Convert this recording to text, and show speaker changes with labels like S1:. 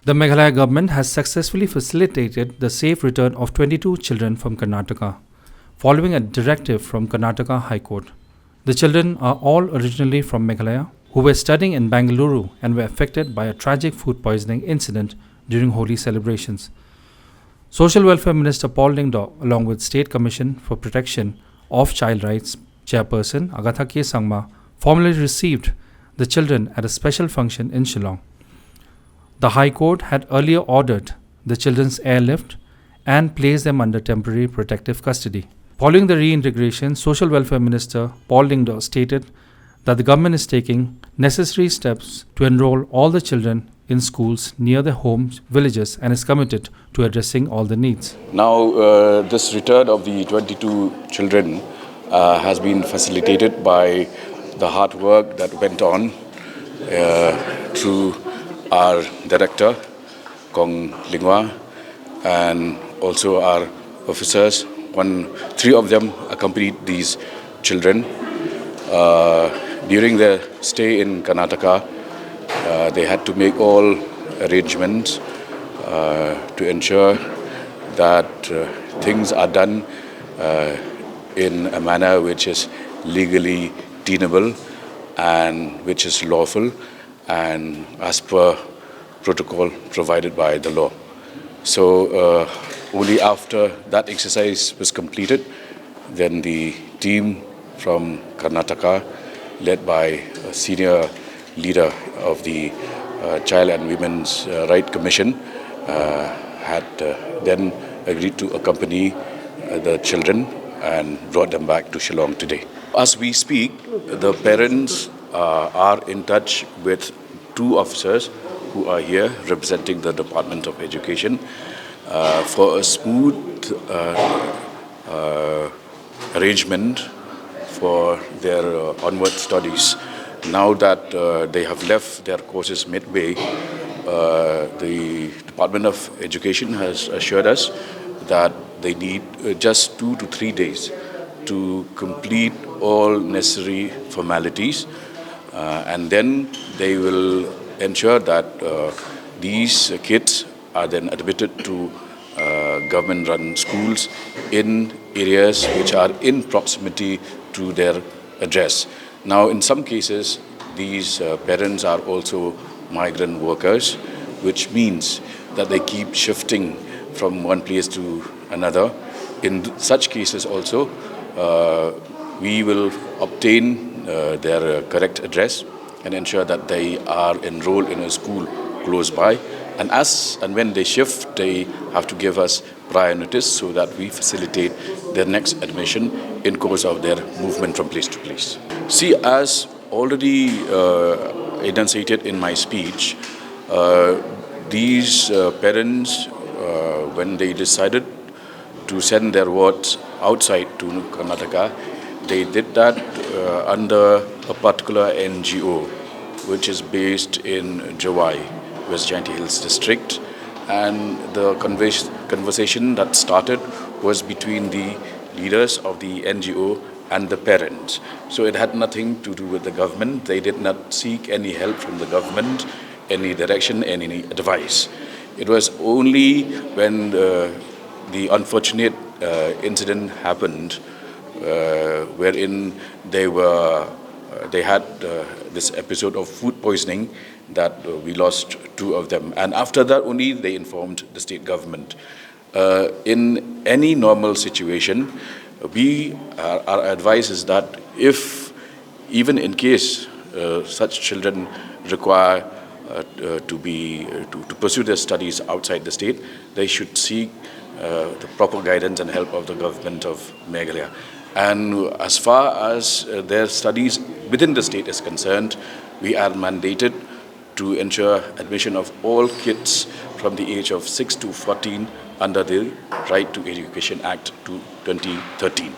S1: The Meghalaya government has successfully facilitated the safe return of 22 children from Karnataka, following a directive from Karnataka High Court. The children are all originally from Meghalaya, who were studying in Bangalore and were affected by a tragic food poisoning incident during Holi celebrations. Social Welfare Minister Paul Lingdo, along with State Commission for Protection of Child Rights Chairperson Agatha K. Sangma, formally received the children at a special function in Shillong. The High Court had earlier ordered the children's airlift and placed them under temporary protective custody. Following the reintegration, Social Welfare Minister Paul Lingdo stated that the government is taking necessary steps to enroll all the children in schools near their homes, villages, and is committed to addressing all the needs.
S2: Now, this return of the 22 children has been facilitated by the hard work that went on through our director, Kong Lingwa, and also our officers. Three of them accompanied these children. During their stay in Karnataka, they had to make all arrangements to ensure that things are done in a manner which is legally tenable and which is lawful and as per protocol provided by the law. So only after that exercise was completed, then the team from Karnataka, led by a senior leader of the Child and Women's Right Commission, had then agreed to accompany the children and brought them back to Shillong today. As we speak, the parents are in touch with two officers who are here representing the Department of Education for a smooth arrangement for their onward studies. Now that they have left their courses midway, the Department of Education has assured us that they need just 2 to 3 days to complete all necessary formalities, and then they will ensure that these kids are then admitted to government-run schools in areas which are in proximity to their address. Now, in some cases, these parents are also migrant workers, which means that they keep shifting from one place to another. In such cases also, we will obtain their correct address and ensure that they are enrolled in a school close by. And as and when they shift, they have to give us prior notice so that we facilitate their next admission in course of their movement from place to place. See, as already enunciated in my speech, these parents, when they decided to send their wards outside to Karnataka, they did that under a particular NGO, which is based in Jawai, West Jaintia Hills district. And the conversation that started was between the leaders of the NGO and the parents. So it had nothing to do with the government. They did not seek any help from the government, any direction, any advice. It was only when the unfortunate incident happened, wherein they had this episode of food poisoning, that we lost two of them. And after that only they informed the state government. In any normal situation, our advice is that if, even in case such children require to pursue their studies outside the state, they should seek the proper guidance and help of the government of Meghalaya. And as far as their studies within the state is concerned, we are mandated to ensure admission of all kids from the age of 6 to 14 under the Right to Education Act 2013.